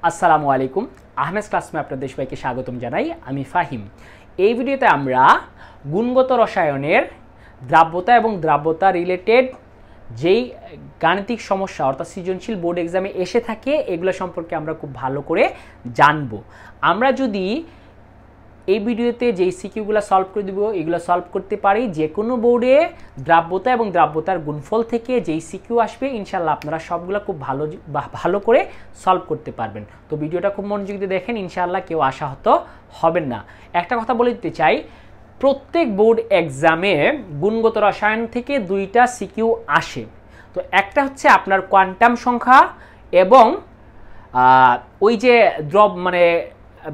আসসালামু আলাইকুম আহমেদ ক্লাসমে আপনাদের সবাইকে স্বাগতম জানাই আমি ফাহিম। এই ভিডিওতে আমরা গুণগত রসায়নের দ্রাব্যতা এবং দ্রাব্যতা রিলেটেড যেই গাণিতিক সমস্যা অর্থাৎ সৃজনশীল বোর্ড এক্সামে এসে থাকে এগুলো সম্পর্কে আমরা খুব ভালো করে জানব। আমরা যদি এই ভিডিওতে যেই সিকিউগুলো সলভ করে দিব এগুলো সলভ করতে পারি যে কোনো বোর্ডে দ্রাব্যতা এবং দ্রাব্যতার গুণফল থেকে যেই সিকিউ আসবে ইনশাল্লাহ আপনারা সবগুলো খুব ভালো করে সলভ করতে পারবেন। তো ভিডিওটা খুব মনোযোগ দিয়ে দেখেন, ইনশাল্লাহ কেউ আশাহত হবেন না। একটা কথা বলে দিতে চাই, প্রত্যেক বোর্ড এক্সামে গুণগত রসায়ন থেকে দুইটা সিকিউ আসে। তো একটা হচ্ছে আপনার কোয়ান্টাম সংখ্যা এবং ওই যে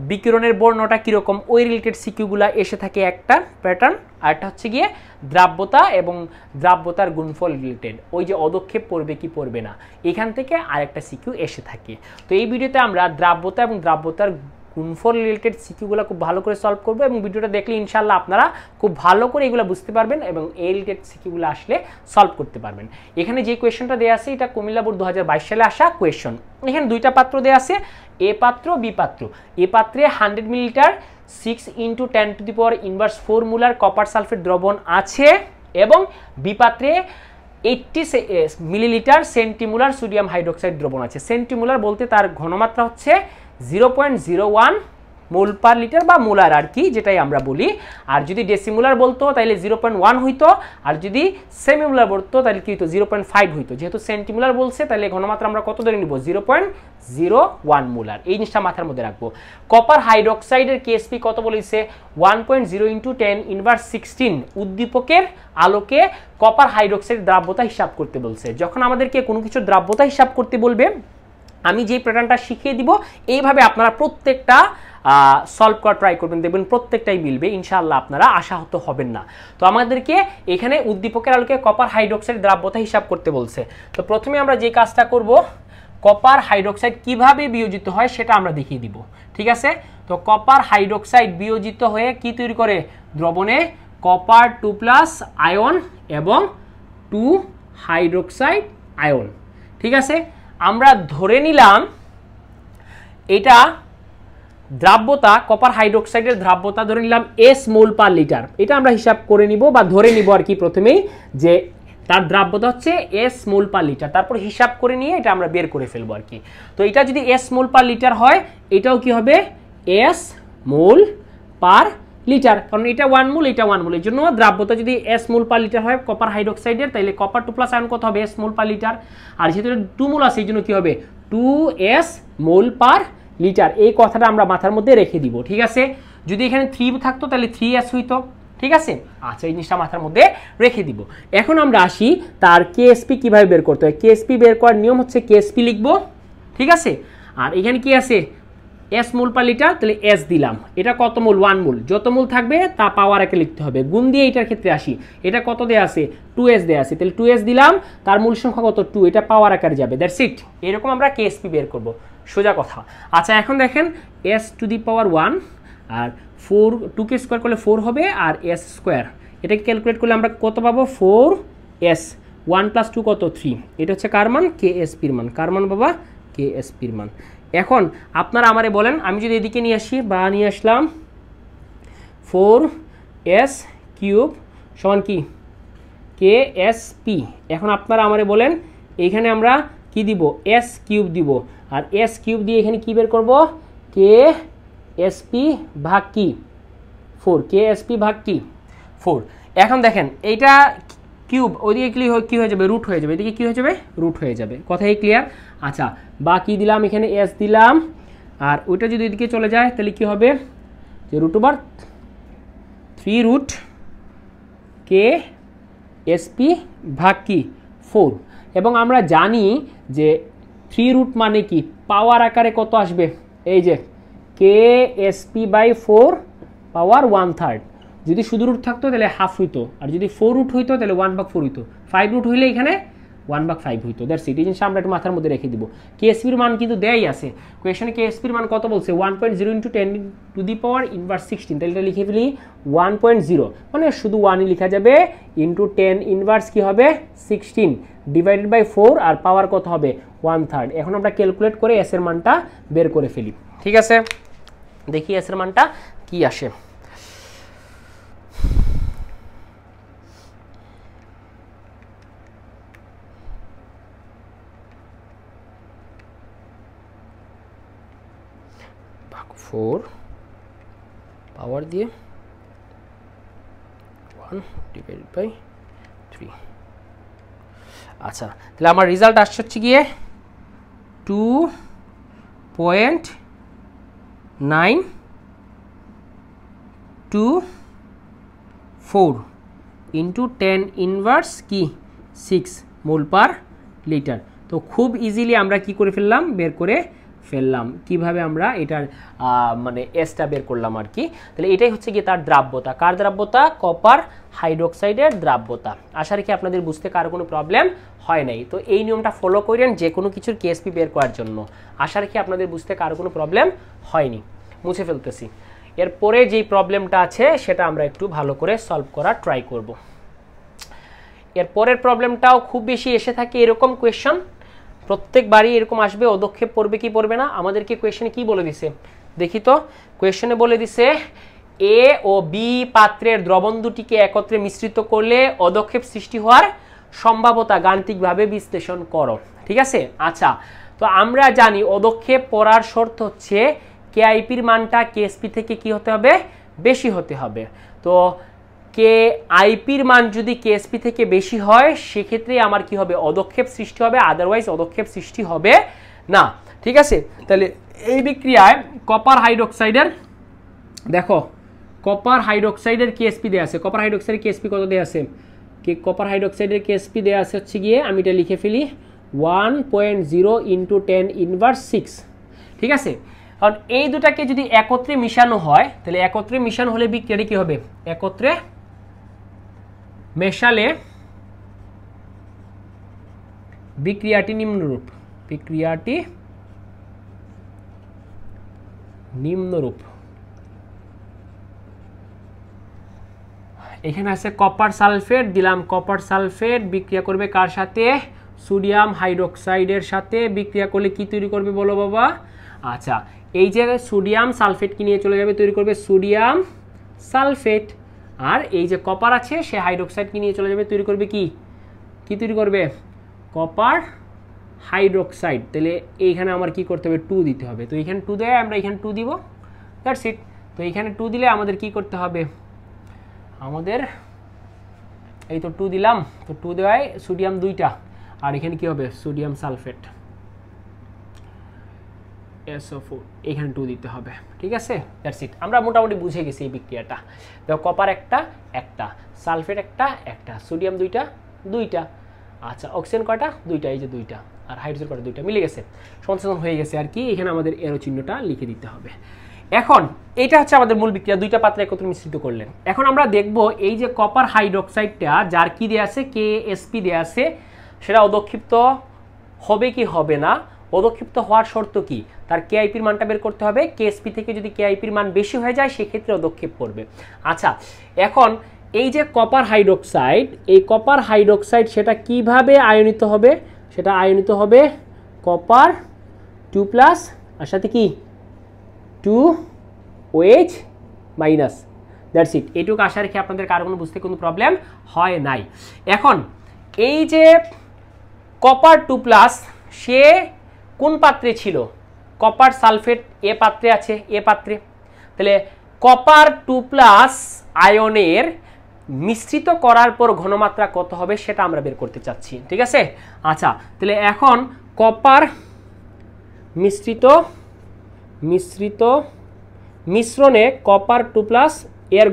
বিকিরণের বর্ণটা কীরকম ওই রিলেটেড সিকিউগুলো এসে থাকে একটা প্যাটার্ন। আর একটা হচ্ছে গিয়ে দ্রাব্যতা এবং দ্রাব্যতার গুণফল রিলেটেড, ওই যে অদক্ষেপ পড়বে কি পড়বে না, এখান থেকে আরেকটা সিকিউ এসে থাকে। তো এই ভিডিওতে আমরা দ্রাব্যতা এবং দ্রাব্যতার গুণফল রিলেটেড সিকিউগুলো খুব ভালো করে সলভ করবো এবং ভিডিওটা দেখলে ইনশাল্লাহ আপনারা খুব ভালো করে এগুলো বুঝতে পারবেন এবং এই রিলেটেড সিকিউগুলো আসলে সলভ করতে পারবেন। এখানে যে কোয়েশনটা দেওয়া আছে এটা কুমিল্লা বোর্ড 2022 সালে আসা কোয়েশন। এখানে দুইটা পাত্র দেওয়া আছে, এ পাত্র বি পাত্র। এ পাত্রে 100 মিলিলিটার 6 × 10⁻⁴ মোলার কপার সালফেট দ্রবণ আছে এবং বি পাত্রে 80 মিলিলিটার সেন্টিমোলার সোডিয়াম হাইড্রোক্সাইড দ্রবণ আছে। সেন্টিমোলার বলতে তার ঘনমাত্রা হচ্ছে 0.01 মোল পার লিটার বা মোলার আর কি, যেটাই আমরা বলি। আর যদি ডেসিমোলার বলতো তাহলে 0.1 হইতো, আর যদি সেমিমোলার বলতো তাহলে কি হইতো 0.5 হইতো। যেহেতু সেন্টিমোলার বলছে তাহলে ঘনমাত্রা আমরা কত ধরে নিব 0.01 মোলার। এই জিনিসটা মাথার মধ্যে রাখবো। কপার হাইড্রোক্সাইডের কেএসপি কত বলেছে 1.0 × 10⁻16 উদ্দীপকের আলোকে কপার হাইড্রোক্সাইড দ্রাব্যতা হিসাব করতে বলছে। যখন আমাদেরকে কোনো কিছু দ্রাব্যতা হিসাব করতে বলবে আমি যে প্যাটার্নটা শিখিয়ে দিব এইভাবে আপনারা প্রত্যেকটা সলভ করা ট্রাই করবেন, দেখবেন প্রত্যেকটাই মিলবে, ইনশাআল্লাহ আপনারা আশাহত হবেন না। তো আমাদেরকে এখানে উদ্দীপকের আলোকে কপার হাইড্রোক্সাইড দ্রাব্যতা হিসাব করতে বলছে। তো প্রথমে আমরা যে কাজটা করব, কপার হাইড্রোক্সাইড কিভাবে বিয়োজিত হয় সেটা আমরা দেখিয়ে দিব, ঠিক আছে? তো কপার হাইড্রোক্সাইড বিয়োজিত হয়ে কি তৈরি করে, দ্রবণে কপার 2+ আয়ন এবং 2 হাইড্রোক্সাইড আয়ন, ঠিক আছে? আমরা ধরে নিলাম এটা দ্রাব্যতা, কপার হাইড্রোক্সাইডের দ্রাব্যতা ধরে নিলাম S মোল পার লিটার। এটা আমরা হিসাব করে নিব বা ধরে নিব আর কি প্রথমেই, যে তার দ্রাব্যতা হচ্ছে S মোল পার লিটার। তারপর হিসাব করে নিয়ে এটা আমরা বের করে ফেলবো আর কি। তো এটা যদি S মোল পার লিটার হয় এটাও কি হবে S মোল পার লিটার, কারণ এটা 1 মোল এটা 1 মোল। এর জন্য দ্রাব্যতা যদি S মোল পার লিটার হয় কপার হাইড্রোক্সাইডের, তাহলে কপার 2+ আয়ন কত হবে S মোল পার লিটার। আর যেহেতু 2 মোল আছে এই জন্য কি হবে 2S মোল পার লিটার। এই কথাটা আমরা মাথার মধ্যে রেখে দিব, ঠিক আছে? যদি এখানে 3 থাকতো তাহলে 3S হইতো, ঠিক আছে? আচ্ছা, এই জিনিসটা মাথার মধ্যে রেখে দিব। এখন আমরা আসি তার কেএসপি কিভাবে বের করতে হয়। কেএসপি বের করার নিয়ম হচ্ছে কেএসপি লিখব, ঠিক আছে? আর এখানে কি আছে S মোল পার লিটার, তাহলে S দিলাম। এটা কত মোল 1 মোল, যত মোল থাকবে তা পাওয়ার একে লিখতে হবে। গুণ দিয়ে এটার ক্ষেত্রে আসি, এটা কত দেয়া আছে 2S দেয়া আছে, তাহলে 2S দিলাম, তার মূল সংখ্যা কত 2, এটা পাওয়ার আকারে যাবে, দ্যাটস ইট। এরকম আমরা কেএসপি বের করব, সোজা কথা। আচ্ছা, এখন দেখেন S⁴1 আর 4 2কে স্কোয়ার করলে 4 হবে আর S স্কোয়ার, এটাকে ক্যালকুলেট করলে আমরা কত পাবো 4S। 1 + 2 কত 3, এটা হচ্ছে কার মান কেএসপির মান। কার মান বাবা কেএসপির মান। এখন আপনারা আমারে বলেন, আমি যদি এদিকে নিয়ে আসি বা নিয়ে আসলাম 4S³ সমান কি কেএসপি। এখন আপনারা আমারে বলেন এইখানে আমরা কি দিব S³ দিব, আর S³ দিয়ে এখানে কি বের করব কেএসপি ভাগ কি 4, কেএসপি ভাগ কি 4। এখন দেখেন এইটা কিউব, ওইদিকে কি হয়ে যাবে রুট হয়ে যাবে, এদিকে কি হয়ে যাবে রুট হয়ে যাবে, কথাই ক্লিয়ার? আচ্ছা, বা কি দিলাম এখানে S দিলাম, আর ওইটা যদি এদিকে চলে যায় তাহলে কি হবে যে √3 কেএসপি ভাগ কি 4। এবং আমরা জানি যে 3 মানে কি পাওয়ার আকারে কত আসবে, এই যে KSP/4 পাওয়ার 1/3। যদি শুধু রুট থাকতো তাহলে হাফ হইতো, আর যদি 4 রুট হইতো তাহলে 1/4 হইতো। 5 রুট হইলে এখানে 1/5 হইতো, দ্যাটস ইট। এই জিনিসটা আমরা একটু মাথার মধ্যে রেখে দিব। কেএসপির মান কিন্তু দেয়াই আছে কোয়েশনে, কেএসপির মান কত বলছে 1.0 × 10⁻⁻16, তাহলে এটা লিখে ফেলি 1.0, মানে শুধু 1ই লেখা যাবে, ইন্টু 10 ইনভার্স কি হবে 16 ডিভাইডেড বাই 4, আর পাওয়ার কত হবে 1/3। এখন আমরা ক্যালকুলেট করে এস এর মানটা বের করে ফেলি। ঠিক আছে, দেখি এস এর মানটা কি আসে। ভাগ 4 পাওয়ার দিয়ে 1/3। আচ্ছা, তাহলে আমার রেজাল্ট আসছে হচ্ছে গিয়ে 2.924 ইন্টু 10 কি 6 মোল পার লিটার। তো খুব ইজিলি আমরা কি করে ফেললাম, বের করে ফেললাম। কিভাবে আমরা এটার মানে এসটা বের করলাম আর কি। তাহলে এটাই হচ্ছে গিয়ে তার দ্রাব্যতা। কার দ্রাব্যতা? কপার হাইড্রোক্সাইডের দ্রাব্যতা। আশা রাখি আপনাদের বুঝতে কারো কোনো প্রবলেম হয় নাই। তো এই নিয়মটা ফলো করেন যে কোনো কিছুর কেএসপি বের করার জন্য। আশা রাখি আপনাদের বুঝতে কারো কোনো প্রবলেম হয়নি। মুছে ফেলতেছি। এরপরে যেই প্রবলেমটা আছে সেটা আমরা একটু ভালো করে সলভ করার ট্রাই করব। এরপরের প্রবলেমটাও খুব বেশি এসে থাকে এরকম কোয়েশ্চন, প্রত্যেকবারই এরকম আসবে। অদক্ষেপ পড়বে কি পড়বে না, আমাদেরকে কোয়েশ্চনে কি বলে দিছে দেখি তো। কোয়েশ্চনে বলে দিছে এ ও বি পাত্রের দ্রবণ দুটিকে একত্রে মিশ্রিত করলে অদক্ষেপ সৃষ্টি হওয়ার সম্ভাবনা গাণিতিকভাবে বিশ্লেষণ করো। ঠিক আছে, আচ্ছা, তো আমরা জানি অদক্ষেপ পড়ার শর্ত হচ্ছে কেআইপির মানটা কেএসপি থেকে কি হতে হবে, বেশি হতে হবে। তো কে আইপির মান যদি কেএসপি থেকে বেশি হয় সেক্ষেত্রে আমার কি হবে, অদক্ষেপ সৃষ্টি হবে, আদারওয়াইজ অদক্ষেপ সৃষ্টি হবে না। ঠিক আছে, তাহলে এই বিক্রিয়ায় কপার হাইড্রোক্সাইডের, দেখো কপার হাইড্রোক্সাইডের কেএসপি দেয়া আছে। কপার হাইড্রোক্সাইডের কেএসপি কত দেয়া আছে? কপার হাইড্রোক্সাইডের কেএসপি দেয়া আছে হচ্ছে গিয়ে, আমি এটা লিখে ফেলি 1.0 ইন্টু 10⁻⁶। ঠিক আছে, কারণ এই দুটাকে যদি একত্রে মিশানো হয় তাহলে একত্রে মিশানো হলে বিক্রিয়াটি কি হবে, একত্রে মেশালে বিক্রিয়াটি নিম্নরূপ। বিক্রিয়াটি নিম্নরূপ। এখানে আছে কপার সালফেট, দিলাম কপার সালফেট বিক্রিয়া করবে কার সাথে, সোডিয়াম হাইড্রোক্সাইডের সাথে। বিক্রিয়া করলে কি তৈরি করবে বলো বাবা? আচ্ছা, এই যে সোডিয়াম সালফেট কি নিয়ে চলে যাবে, তৈরি করবে সোডিয়াম সালফেট। আর এই যে কপার আছে সে হাইড্রোক্সাইড কি নিয়ে চলে যাবে, তৈরি করবে কি তৈরি করবে, কপার হাইড্রোক্সাইড। তাহলে এইখানে আমার কি করতে হবে, 2 দিতে হবে। তো এইখানে 2 দেয়, আমরা এখানে 2 দিব, দ্যাটস ইট। তো এইখানে 2 দিলে আমাদের কি করতে হবে, আমাদের এই তো 2 দিলাম, তো 2 দেওয়ায় সোডিয়াম 2টা, আর এখানে কি হবে, সোডিয়াম সালফেট SO4, এখানে 2 দিতে হবে। ঠিক আছে, দ্যাটস ইট। আমরা মোটামুটি বুঝে গেছি এই বিক্রিয়াটা। দেখো কপার একটা, সালফেট একটা, সোডিয়াম 2টা। আচ্ছা, অক্সিজেন কয়টা, 2টা, এই যে 2টা, আর হাইড্রোজেন কয়টা, 2টা, মিলে গেছে, সংশ্লেষণ হয়ে গেছে আর কি। এখানে আমাদের এরো চিহ্নটা লিখে দিতে হবে। এখন এটা হচ্ছে আমাদের মূল বিক্রিয়া, 2টা পাত্র একত্রে মিশ্রিত করলেন। এখন আমরা দেখব এই যে কপার হাইড্রোক্সাইডটা যার কি দেয়া আছে, কেএসপি দেয়া আছে, সেটা অদক্ষিপ্ত হবে কি হবে না, অদক্ষিপ্ত হওয়ার শর্ত কি, তার কেআইপির মানটা বের করতে হবে। কেএসপি থেকে যদি কেআইপির মান বেশি হয়ে যায় সেক্ষেত্রে অদক্ষেপ পড়বে। আচ্ছা, এখন এই যে কপার হাইড্রোক্সাইড, এই কপার হাইড্রোক্সাইড সেটা কিভাবে আয়নিত হবে, সেটা আয়নিত হবে কপার 2+ আর সাথে কি 2OH-, দ্যাটস ইট। এইটুকু আশা রেখে আপনাদের কারো কোনো বুঝতে কোনো প্রবলেম হয় নাই। এখন এই যে কপার 2+ সে কোন পাত্রে ছিল, কপার সালফেট এ পাত্রে আছে, এ পাত্রে। তাহলে কপার 2+ আয়নের মিশ্রিত করার পর ঘনমাত্রা কত হবে সেটা আমরা বের করতে চাচ্ছি। ঠিক আছে, আচ্ছা, তাহলে এখন কপার মিশ্রণে কপার 2+ এর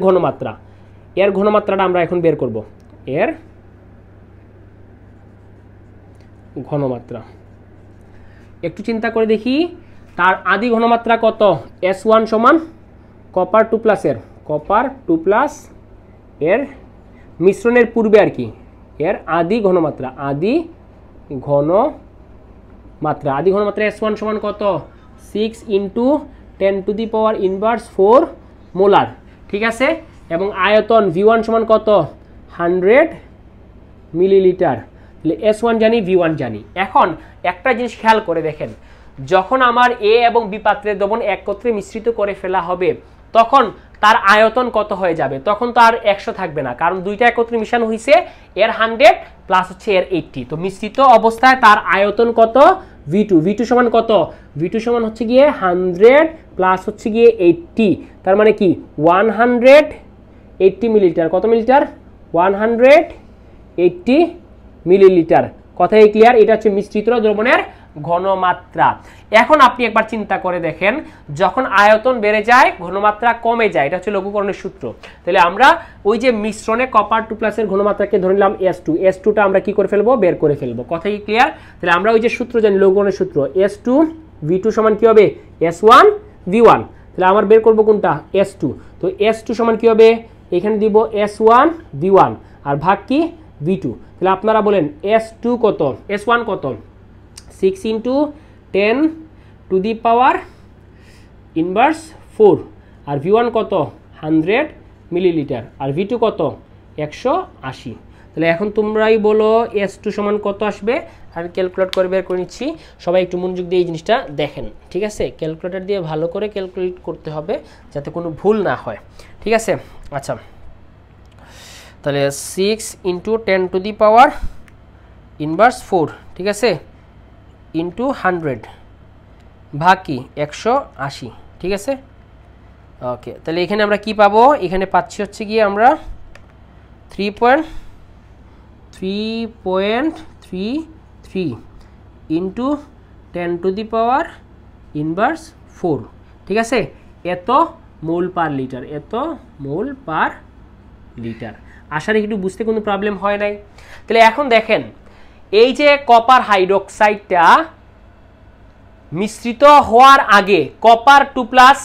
ঘনমাত্রাটা আমরা এখন বের করব। এর ঘনমাত্রা একটু চিন্তা করে দেখি, তার আদি ঘনমাত্রা কত, S1 সমান কপার 2+ এর মিশ্রণের পূর্বে আর কি, এর আদি ঘনমাত্রা S1 সমান কত, 6 × 10⁻⁴ মোলার। ঠিক আছে, এবং আয়তন V1 সমান কত, 100 মিলিলিটার। তাহলে S1 জানি, V1 জানি। এখন একটা জিনিস খেয়াল করে দেখেন, যখন আমার এ এবং বি পাত্রের দ্রবণ একত্রে মিশ্রিত করে ফেলা হবে তখন তার আয়তন কত হয়ে যাবে? তখন তো আর 100 থাকবে না, কারণ দুইটা একত্রে মিশানো হয়েছে, এর 100 প্লাস হচ্ছে এর 80। তো মিশ্রিত অবস্থায় তার আয়তন কত? V2। V2 সমান কত? V2 সমান হচ্ছে গিয়ে 100 প্লাস হচ্ছে গিয়ে 80, তার মানে কি 180 মিলিলিটার। কত মিলিলিটার? 180 মিলিলিটার। কথাই ক্লিয়ার? এটা হচ্ছে মিশ্রিত দ্রবণের ঘনমাত্রা। এখন আপনি একবার চিন্তা করে দেখেন, যখন আয়তন বেড়ে যায় ঘনমাত্রা কমে যায়, এটা হচ্ছে লঘুকরণের সূত্র। তাহলে আমরা ওই যে মিশ্রণে কপার 2+ এর ঘনমাত্রাকে ধরে নিলাম S2, S2টা আমরা কি করে ফেলবো? বের করে ফেলবো। কথাই ক্লিয়ার? তাহলে আমরা ওই যে সূত্র জানি, লঘুকরণের সূত্র, S2 V2 সমান কি হবে? S1 V1। তাহলে আমার বের করবো কোনটা? S2। তো S2 সমান কি হবে? এখানে দিব S1 V1 আর ভাগ কি? V2। তাহলে আপনারা বলেন S2 কত? S1 কত? 6 × 10⁻⁴ আর V1 কত? 100 মিলিলিটার আর V2 কত? 180। তাহলে এখন তোমরাই বলো S2 সমান কত আসবে? আমি ক্যালকুলেট করে বের করে নিচ্ছি, সবাই একটু মনোযোগ দিয়ে এই জিনিসটা দেখেন, ঠিক আছে? ক্যালকুলেটর দিয়ে ভালো করে ক্যালকুলেট করতে হবে যাতে কোনো ভুল না হয়, ঠিক আছে? আচ্ছা, তাহলে 6 × 10⁻⁴, ঠিক আছে, ইন্টু 100 ভাগ কি? 180, ঠিক আছে? ওকে, তাহলে এখানে আমরা কি পাবো? এখানে পাচ্ছি হচ্ছে গিয়ে আমরা 3.33 ইন্টু 10⁻⁴, ঠিক আছে? এত মোল পার লিটার, এত মোল পার লিটার। আশা রাখি একটু বুঝতে কোনো প্রবলেম হয় নাই। তাহলে এখন দেখেন, এই যে কপার হাইড্রোক্সাইডটা মিশ্রিত হওয়ার আগে কপার 2+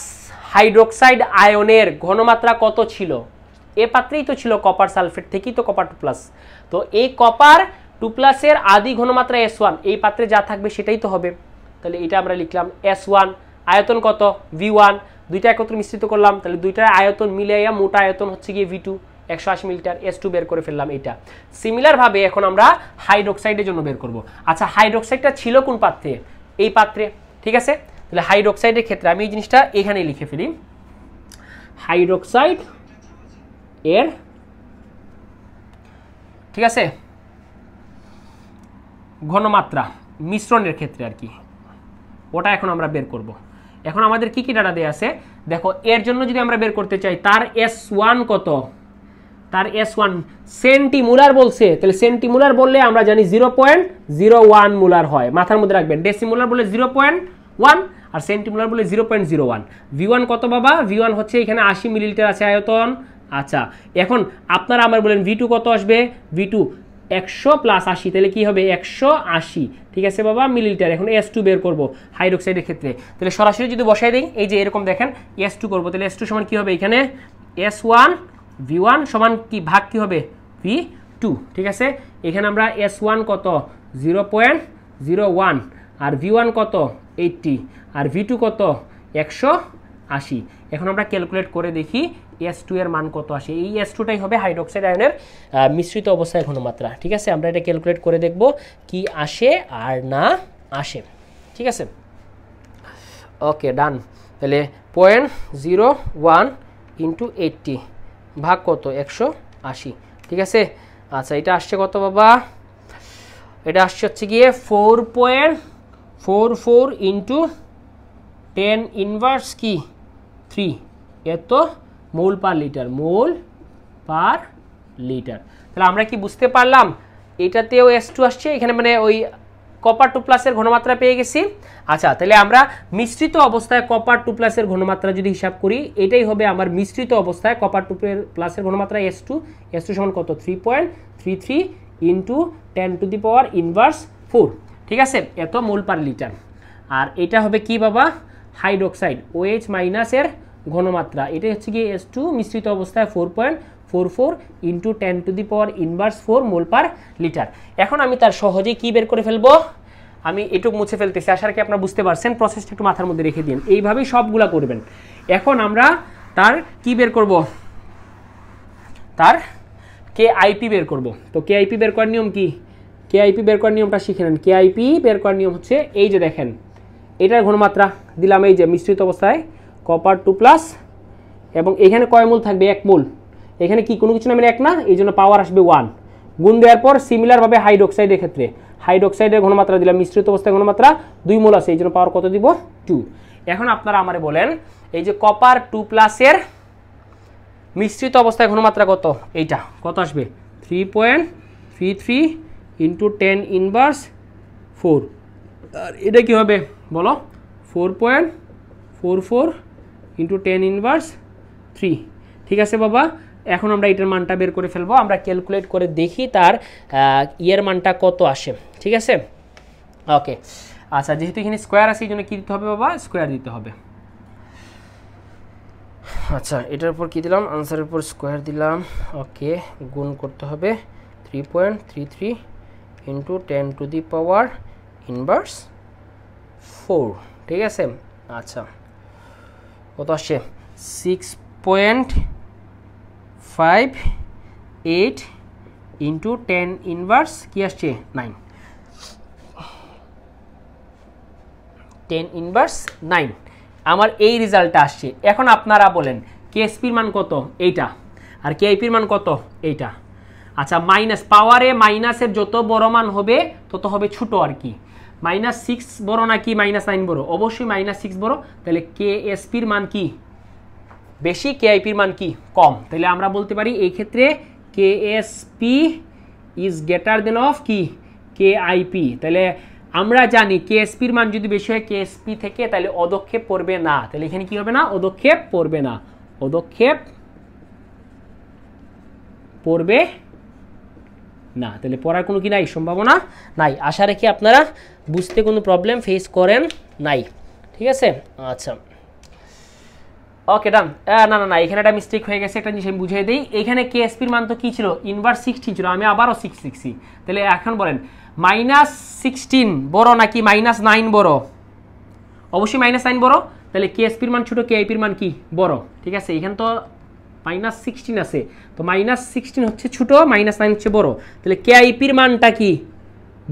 হাইড্রোক্সাইড আয়নের ঘনমাত্রা কত ছিল? এ পাত্রেই তো ছিল, কপার সালফেট থেকেই তো কপার 2+। তো এই কপার 2+ এর আদি ঘনমাত্রা S1, এই পাত্রে যা থাকবে সেটাই তো হবে। তাহলে এটা আমরা লিখলাম S1। আয়তন কত? V1। দুইটা একত্রে মিশ্রিত করলাম, তাহলে দুইটার আয়তন মিলাইয়া মোট আয়তন হচ্ছে গিয়ে V2, 180 মিলিলিটার। S2 বের করে ফেললাম এটা। সিমিলার ভাবে এখন আমরা হাইড্রোক্সাইডের জন্য বের করব। আচ্ছা, হাইড্রোক্সাইডটা ছিল কোন পাত্রে? এই পাত্রে, ঠিক আছে? তাহলে হাইড্রোক্সাইডের ক্ষেত্রে আমি এই জিনিসটা এখানে লিখে ফেলি। হাইড্রোক্সাইড এর, ঠিক আছে, ঘনমাত্রা মিশ্রণের ক্ষেত্রে আর কি, ওটা এখন আমরা বের করব। এখন আমাদের কি কি ডাটা দেয়া আছে দেখো। এর জন্য যদি আমরা বের করতে চাই, তার S1 কত? তার S1 সেন্টিমোলার বলছে, তাহলে সেন্টিমোলার বললে আমরা জানি 0.01 মোলার হয়। মাথার মধ্যে রাখবেন, ডেসিমোলার বলে 0.1 আর সেন্টিমোলার বলে 0.01। V1 কত বাবা? V1 হচ্ছে এখানে 80 মিলিলিটার আছে আয়তন। আচ্ছা, এখন আপনারা আমার বলেন V2 কত আসবে? V2 100 প্লাস 80, তাহলে কি হবে? 180, ঠিক আছে বাবা, মিলিলিটার। এখন S2 বের করব হাইড্রোক্সাইডের ক্ষেত্রে। তাহলে সরাসরি যদি বসাই দিই, এই যে এরকম দেখেন S2 করব, তাহলে S2 সমান কি হবে? এখানে S1 V1 সমান কি ভাগ কি হবে? V2, ঠিক আছে? এখানে আমরা S1 কত? 0.01 আর V1 কত? 80 আর V2 কত? 180। এখন আমরা ক্যালকুলেট করে দেখি S2 এর মান কত আসে। এই S2টাই হবে হাইড্রোক্সাইড আয়নের মিশ্রিত অবস্থায় ঘনমাত্রা, ঠিক আছে? আমরা এটা ক্যালকুলেট করে দেখব কি আসে আর না আসে, ঠিক আছে? ওকে, ডান। তাহলে 0.01 × 80 ভাগ কত? 180, ঠিক আছে? আচ্ছা, এটা আসছে কত বাবা? এটা আসছে হচ্ছে গিয়ে 4.44 × 10⁻³ এত মোল পার লিটার, মোল পার লিটার। তাহলে আমরা কি বুঝতে পারলাম? এটাতেও S2 আসছে, এখানে মানে ওই কপার 2+ এর ঘনমাত্রা পেয়ে গেছি। আচ্ছা, তাহলে আমরা মিশ্রিত অবস্থায় কপার 2+ এর ঘনমাত্রা যদি হিসাব করি, এটাই হবে আমার মিশ্রিত অবস্থায় কপার 2+ এর ঘনমাত্রা S2। S2 সমান কত? 3.33 × 10⁻⁴, ঠিক আছে? এত মোল পার লিটার। আর এটা হবে কি বাবা? হাইড্রোক্সাইড OH- এর ঘনমাত্রা। এটা হচ্ছে কি S2 মিশ্রিত অবস্থায় 4.44 × 10⁻⁴ মোল পার লিটার। এখন আমি তার সহজেই কি বের করে ফেলবো? আমি এটুকু মুছে ফেলতেছি, আশা রাখি আপনারা বুঝতে পারছেন। প্রসেসটা একটু মাথার মধ্যে রেখে দিন, এইভাবেই সবগুলা করবেন। এখন আমরা তার কি বের করব? তার KIP বের করব। তো KIP বের করার নিয়ম কি? কেআইপি বের করার নিয়মটা শিখে নেন। কেআইপি বের করার নিয়ম হচ্ছে এই যে দেখেন, এটার ঘনমাত্রা দিলাম এই যে মিশ্রিত অবস্থায় কপার 2+ এবং এখানে কয় মোল থাকবে 1 মোল, এখানে কি কোনো কিছু না মানে 1 না, এই জন্য পাওয়ার আসবে 1, গুণ দেওয়ার পর সিমিলারভাবে হাইড্রোক্সাইডের ক্ষেত্রে হাইড্রোক্সাইডের ঘনমাত্রা দিলাম, মিশ্রিত অবস্থায় ঘনমাত্রা 2 মোল আছে, এই জন্য পাওয়ার কত দিব 2। এখন আপনারা আমারে বলেন এই যে কপার 2+ এর মিশ্রিত অবস্থায় ঘনমাত্রা কত, এইটা কত আসবে 3.33 × 10⁻⁴, আর এটা কি হবে বলো 4.44 × 10⁻3। ঠিক আছে বাবা, এখন আমরা এটার মানটা বের করে ফেলবো, আমরা ক্যালকুলেট করে দেখি তার ইয়ের মানটা কত আসে। ঠিক আছে, ওকে। আচ্ছা, যেহেতু এখানে স্কোয়ার আছে এই জন্য কী দিতে হবে বাবা, স্কোয়ার দিতে হবে। আচ্ছা, এটার উপর কী দিলাম, আনসারের উপর স্কোয়ার দিলাম, ওকে, গুণ করতে হবে 3.33 × 10⁻⁴। ঠিক আছে, আচ্ছা কত আসছে 6.58 × 10⁻, কি আসছে 9, 10⁻৯ আমার এই রেজাল্টটা আসছে। এখন আপনারা বলেন কেএসপির মান কত, এইটা, আর কেআইপির মান কত, এইটা। আচ্ছা, মাইনাস পাওয়ারে মাইনাসের যত বড় মান হবে তত হবে ছোট আর কি, -6 বড় নাকি -9 বড়, অবশ্যই -6 বড়, তাহলে কেএসপির মান কি বেশি, কেআইপির মান কি কম, তাহলে আমরা বলতে পারি এই ক্ষেত্রে KSP is greater than of কি কেআইপি। তাহলে আমরা জানি কেএসপির মান যদি বেশি হয় কেএসপি থেকে, তাহলে অদক্ষেপ পড়বে না, তাহলে এখানে কি হবে না, অদক্ষেপ পড়বে না, অদক্ষেপ পড়বে না, তাহলে পড়ার কোনো কি নাই, সম্ভাবনা নাই। আশা রাখি আপনারা বুঝতে কোনো প্রবলেম ফেস করেন নাই। ঠিক আছে, আচ্ছা ওকে ডান। না না না, এখানে একটা মিস্টেক হয়ে গেছে, একটা জিনিস আমি বুঝিয়ে দিই। এখানে কেএসপির মান তো কি ছিল, −16 ছিল, আমি আবারও 6 লিখছি। তাহলে এখন বলেন -16 বড় নাকি -9 বড়, অবশ্যই -9 বড়, তাহলে কেএসপির মান ছোট, কেআইপির মান কি বড়। ঠিক আছে, এখানে তো -16 আছে, তো -16 হচ্ছে ছোট, -9 হচ্ছে বড়, তাহলে কেআইপির মানটা কি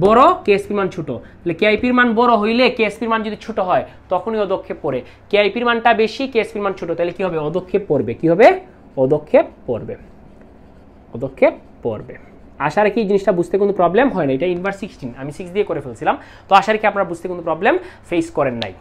বড়, কেএসপির মান ছোট, তাহলে কেআইপির মান বড় হইলে কেএসপির মান যদি ছোট হয় তখনই অদক্ষেপ পড়ে, কেআইপির মানটা বেশি, কেএসপির মান ছোট, তাহলে কি হবে, অদক্ষেপ পড়বে, কি হবে, অদক্ষেপ পড়বে, অদক্ষেপ পড়বে। আশা রাখি এই জিনিসটা বুঝতে কোনো প্রবলেম হয় না, এটা −16 আমি 6 দিয়ে করে ফেলছিলাম, তো আশা রাখি আপনারা বুঝতে কোনো প্রবলেম ফেস করেন নাই।